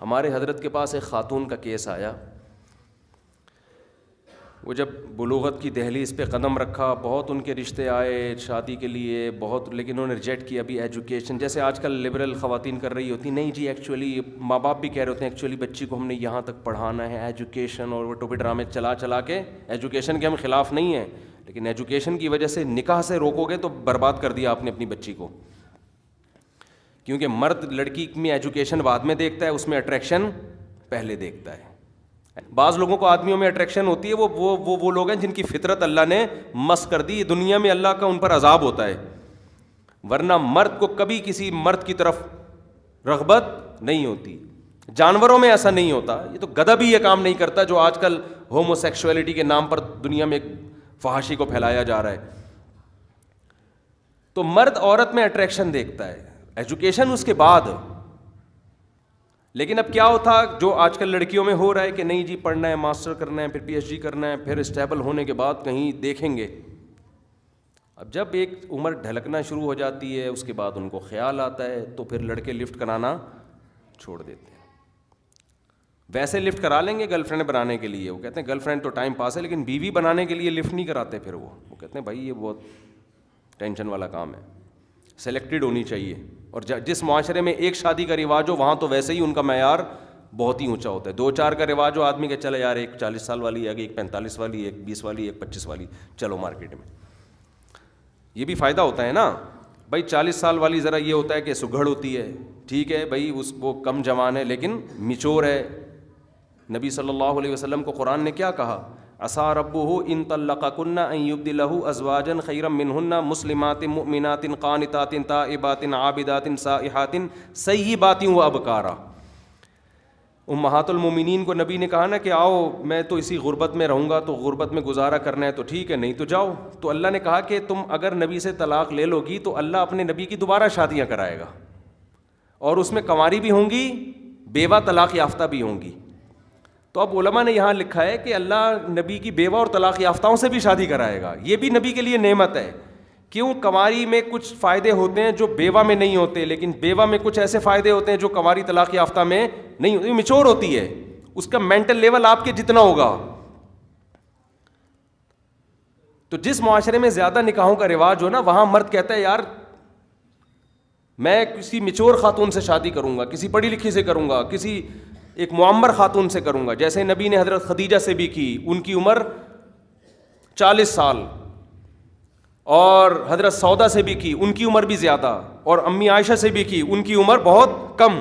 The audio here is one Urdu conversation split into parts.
ہمارے حضرت کے پاس ایک خاتون کا کیس آیا. وہ جب بلوغت کی دہلیز پہ قدم رکھا, بہت ان کے رشتے آئے شادی کے لیے بہت, لیکن انہوں نے ریجیکٹ کیا. ابھی ایجوکیشن جیسے آج کل لبرل خواتین کر رہی ہوتی, نہیں جی ایکچولی ماں باپ بھی کہہ رہے ہوتے ہیں ایکچولی بچی کو ہم نے یہاں تک پڑھانا ہے ایجوکیشن, اور وہ ٹوپی ڈرامے چلا کے. ایجوکیشن کے ہم خلاف نہیں ہیں, لیکن ایجوکیشن کی وجہ سے نکاح سے روکو گے تو برباد کر دیا آپ نے اپنی بچی کو. کیونکہ مرد لڑکی میں ایجوکیشن بعد میں دیکھتا ہے, اس میں اٹریکشن پہلے دیکھتا ہے. بعض لوگوں کو آدمیوں میں اٹریکشن ہوتی ہے, وہ لوگ ہیں جن کی فطرت اللہ نے مس کر دی. دنیا میں اللہ کا ان پر عذاب ہوتا ہے, ورنہ مرد کو کبھی کسی مرد کی طرف رغبت نہیں ہوتی. جانوروں میں ایسا نہیں ہوتا. یہ تو گدھا بھی یہ کام نہیں کرتا جو آج کل ہومو سیکشولیٹی کے نام پر دنیا میں فحاشی کو پھیلایا جا رہا ہے. تو مرد عورت میں اٹریکشن دیکھتا ہے, ایجوکیشن اس کے بعد. لیکن اب کیا ہوتا جو آج کل لڑکیوں میں ہو رہا ہے کہ نہیں جی پڑھنا ہے, ماسٹر کرنا ہے, پھر پی ایچ ڈی کرنا ہے, پھر اسٹیبل ہونے کے بعد کہیں دیکھیں گے. اب جب ایک عمر ڈھلکنا شروع ہو جاتی ہے اس کے بعد ان کو خیال آتا ہے, تو پھر لڑکے لفٹ کرانا چھوڑ دیتے ہیں. ویسے لفٹ کرا لیں گے گرل فرینڈ بنانے کے لیے, وہ کہتے ہیں گرل فرینڈ تو ٹائم پاس ہے, لیکن بیوی بنانے کے لیے لفٹ نہیں کراتے. پھر وہ کہتے ہیں بھائی یہ بہت ٹینشن والا کام ہے, سلیکٹڈ ہونی چاہیے. اور جس معاشرے میں ایک شادی کا رواج ہو وہاں تو ویسے ہی ان کا معیار بہت ہی اونچا ہوتا ہے. 2-4 کا رواج ہو آدمی کہ چلے یار ایک 40 سال والی آگے, ایک 45 والی, ایک 20 والی, ایک 25 والی, چلو مارکیٹ میں. یہ بھی فائدہ ہوتا ہے نا بھائی. 40 سال والی ذرا یہ ہوتا ہے کہ سگڑ ہوتی ہے, ٹھیک ہے بھائی وہ کم جوان ہے لیکن میچور ہے. نبی صلی اللہ علیہ وسلم کو قرآن نے کیا کہا, عسیٰ ربہ ان طلقکن ان یبدلہ ازواجا خیرا منہن مسلمات مؤمنات قانتات تائبات عابدات سائحات ثیبات وابکارا. امہات المومنین کو نبی نے کہا نا کہ آؤ میں تو اسی غربت میں رہوں گا, تو غربت میں گزارا کرنا ہے تو ٹھیک ہے, نہیں تو جاؤ. تو اللہ نے کہا کہ تم اگر نبی سے طلاق لے لو گی تو اللہ اپنے نبی کی دوبارہ شادیاں کرائے گا, اور اس میں کنواری بھی ہوں گی, بیوہ طلاق یافتہ بھی ہوں گی. تو اب علماء نے یہاں لکھا ہے کہ اللہ نبی کی بیوہ اور طلاق یافتاؤں سے بھی شادی کرائے گا. یہ بھی نبی کے لیے نعمت ہے. کیوں؟ کنواری میں کچھ فائدے ہوتے ہیں جو بیوہ میں نہیں ہوتے, لیکن بیوہ میں کچھ ایسے فائدے ہوتے ہیں جو کنواری طلاق یافتہ میں نہیں ہوتے. میچور ہوتی ہے, اس کا مینٹل لیول آپ کے جتنا ہوگا. تو جس معاشرے میں زیادہ نکاحوں کا رواج ہو نا, وہاں مرد کہتا ہے یار میں کسی میچور خاتون سے شادی کروں گا, کسی پڑھی لکھی سے کروں گا, کسی ایک معمر خاتون سے کروں گا. جیسے نبی نے حضرت خدیجہ سے بھی کی, ان کی عمر 40 سال, اور حضرت سودا سے بھی کی, ان کی عمر بھی زیادہ, اور امی عائشہ سے بھی کی, ان کی عمر بہت کم.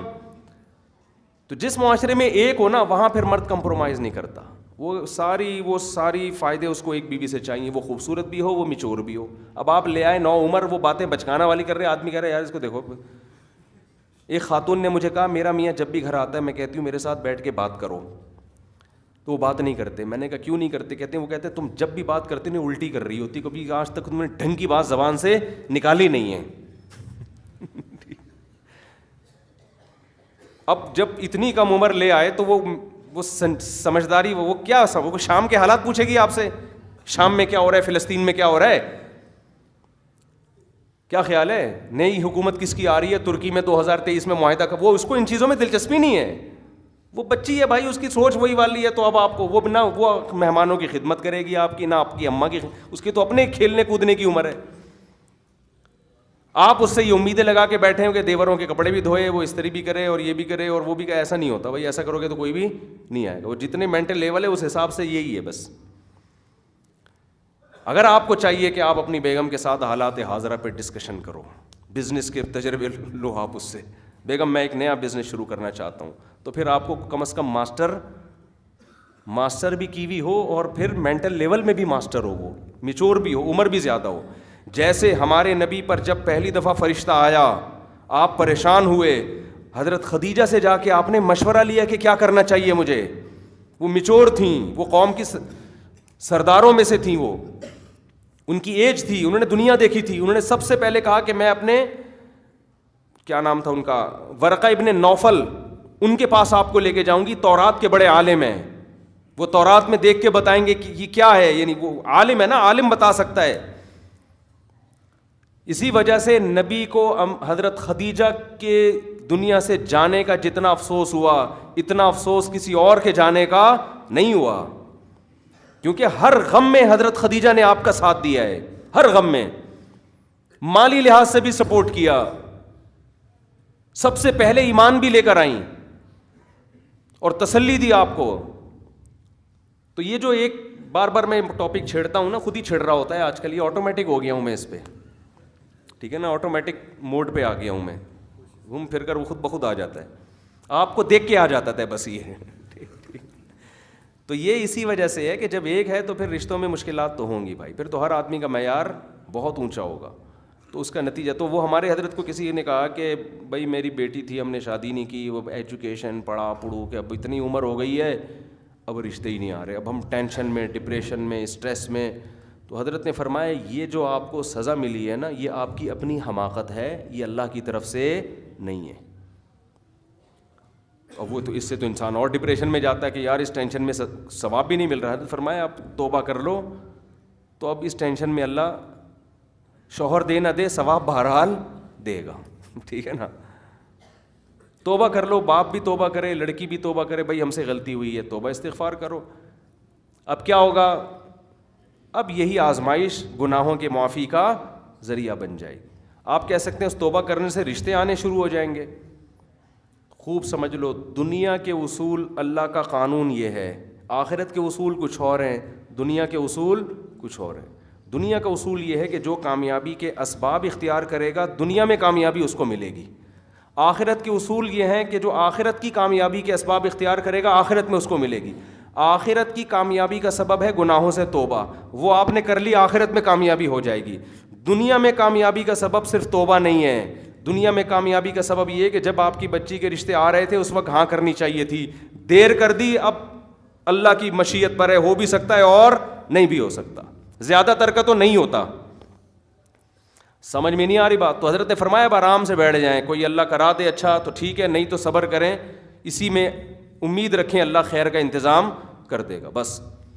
تو جس معاشرے میں ایک ہو نا وہاں پھر مرد کمپرومائز نہیں کرتا. وہ ساری فائدے اس کو ایک بیوی سے چاہیے, وہ خوبصورت بھی ہو, وہ میچور بھی ہو. اب آپ لے آئے 9 عمر, وہ باتیں بچکانا والی کر رہے, آدمی کہہ رہے یار اس کو دیکھو. ایک خاتون نے مجھے کہا میرا میاں جب بھی گھر آتا ہے میں کہتی ہوں میرے ساتھ بیٹھ کے بات کرو, تو وہ بات نہیں کرتے. میں نے کہا کیوں نہیں کرتے؟ کہتے ہیں وہ کہتے ہیں تم جب بھی بات کرتے نہیں الٹی کر رہی ہوتی, کبھی آج تک تم نے ڈھنگ کی بات زبان سے نکالی نہیں ہے. اب جب اتنی کم عمر لے آئے تو وہ سمجھداری, وہ کیا وہ شام کے حالات پوچھے گی آپ سے, شام میں کیا ہو رہا ہے, فلسطین میں کیا ہو رہا ہے, کیا خیال ہے, نئی حکومت کس کی آ رہی ہے, ترکی میں 2023 میں معاہدہ کا, وہ اس کو ان چیزوں میں دلچسپی نہیں ہے. وہ بچی ہے بھائی, اس کی سوچ وہی والی ہے. تو اب آپ کو وہ نہ وہ مہمانوں کی خدمت کرے گی آپ کی, نہ آپ کی اماں کی, اس کی تو اپنے کھیلنے کودنے کی عمر ہے. آپ اس سے یہ امیدیں لگا کے بیٹھے ہو کہ دیوروں کے کپڑے بھی دھوئے, وہ استری بھی کرے, اور یہ بھی کرے, اور وہ بھی کرے. ایسا نہیں ہوتا بھائی, ایسا کرو گے تو کوئی بھی نہیں آئے گا. وہ جتنے مینٹل لیول ہے اس حساب سے یہی ہے بس. اگر آپ کو چاہیے کہ آپ اپنی بیگم کے ساتھ حالات حاضرہ پہ ڈسکشن کرو, بزنس کے تجربے لو آپ اس سے, بیگم میں ایک نیا بزنس شروع کرنا چاہتا ہوں, تو پھر آپ کو کم از کم ماسٹر بھی کی ہوئی ہو, اور پھر مینٹل لیول میں بھی ماسٹر ہو, وہ میچور بھی ہو, عمر بھی زیادہ ہو. جیسے ہمارے نبی پر جب پہلی دفعہ فرشتہ آیا آپ پریشان ہوئے, حضرت خدیجہ سے جا کے آپ نے مشورہ لیا کہ کیا کرنا چاہیے مجھے. وہ میچور تھیں, وہ قوم کی سرداروں میں سے تھیں, وہ ان کی ایج تھی, انہوں نے دنیا دیکھی تھی. انہوں نے سب سے پہلے کہا کہ میں اپنے کیا نام تھا ان کا, ورقہ ابن نوفل, ان کے پاس آپ کو لے کے جاؤں گی, تورات کے بڑے عالم ہیں, وہ تورات میں دیکھ کے بتائیں گے کہ یہ کیا ہے. یعنی وہ عالم ہے نا, عالم بتا سکتا ہے. اسی وجہ سے نبی کو حضرت خدیجہ کے دنیا سے جانے کا جتنا افسوس ہوا اتنا افسوس کسی اور کے جانے کا نہیں ہوا، کیونکہ ہر غم میں حضرت خدیجہ نے آپ کا ساتھ دیا ہے، ہر غم میں، مالی لحاظ سے بھی سپورٹ کیا، سب سے پہلے ایمان بھی لے کر آئیں اور تسلی دی آپ کو. تو یہ جو ایک بار بار میں ٹاپک چھیڑتا ہوں نا، خود ہی چھیڑ رہا ہوتا ہے آج کل، یہ آٹومیٹک ہو گیا ہوں میں اس پہ، ٹھیک ہے نا، آٹومیٹک موڈ پہ آ گیا ہوں میں، گھوم پھر کر وہ خود بخود آ جاتا ہے، آپ کو دیکھ کے آ جاتا ہے بس یہ. تو یہ اسی وجہ سے ہے کہ جب ایک ہے تو پھر رشتوں میں مشکلات تو ہوں گی بھائی، پھر تو ہر آدمی کا معیار بہت اونچا ہوگا. تو اس کا نتیجہ تو وہ ہمارے حضرت کو کسی نے کہا کہ بھائی میری بیٹی تھی، ہم نے شادی نہیں کی، وہ ایجوکیشن پڑھا پڑھو کہ اب اتنی عمر ہو گئی ہے، اب رشتے ہی نہیں آ رہے، اب ہم ٹینشن میں، ڈپریشن میں، اسٹریس میں. تو حضرت نے فرمایا یہ جو آپ کو سزا ملی ہے نا، یہ آپ کی اپنی حماقت ہے، یہ اللہ کی طرف سے نہیں ہے. اور وہ تو اس سے تو انسان اور ڈپریشن میں جاتا ہے کہ یار اس ٹینشن میں ثواب بھی نہیں مل رہا ہے. تو فرمایا اب توبہ کر لو، تو اب اس ٹینشن میں اللہ شوہر دے نہ دے ثواب بہرحال دے گا. ٹھیک ہے نا، توبہ کر لو، باپ بھی توبہ کرے، لڑکی بھی توبہ کرے، بھائی ہم سے غلطی ہوئی ہے، توبہ استغفار کرو. اب کیا ہوگا؟ اب یہی آزمائش گناہوں کے معافی کا ذریعہ بن جائے گی. آپ کہہ سکتے ہیں اس توبہ کرنے سے رشتے آنے شروع ہو جائیں گے. خوب سمجھ لو، دنیا کے اصول اللہ کا قانون یہ ہے، آخرت کے اصول کچھ اور ہیں، دنیا کے اصول کچھ اور ہیں. دنیا کا اصول یہ ہے کہ جو کامیابی کے اسباب اختیار کرے گا دنیا میں کامیابی اس کو ملے گی. آخرت کے اصول یہ ہیں کہ جو آخرت کی کامیابی کے اسباب اختیار کرے گا آخرت میں اس کو ملے گی. آخرت کی کامیابی کا سبب ہے گناہوں سے توبہ، وہ آپ نے کر لی، آخرت میں کامیابی ہو جائے گی. دنیا میں کامیابی کا سبب صرف توبہ نہیں ہے، دنیا میں کامیابی کا سبب یہ ہے کہ جب آپ کی بچی کے رشتے آ رہے تھے اس وقت ہاں کرنی چاہیے تھی، دیر کر دی، اب اللہ کی مشیت پر ہے، ہو بھی سکتا ہے اور نہیں بھی ہو سکتا، زیادہ تر کا تو نہیں ہوتا. سمجھ میں نہیں آ رہی بات؟ تو حضرت نے فرمایا اب آرام سے بیٹھ جائیں، کوئی اللہ کرا دے اچھا تو ٹھیک ہے، نہیں تو صبر کریں، اسی میں امید رکھیں اللہ خیر کا انتظام کر دے گا. بس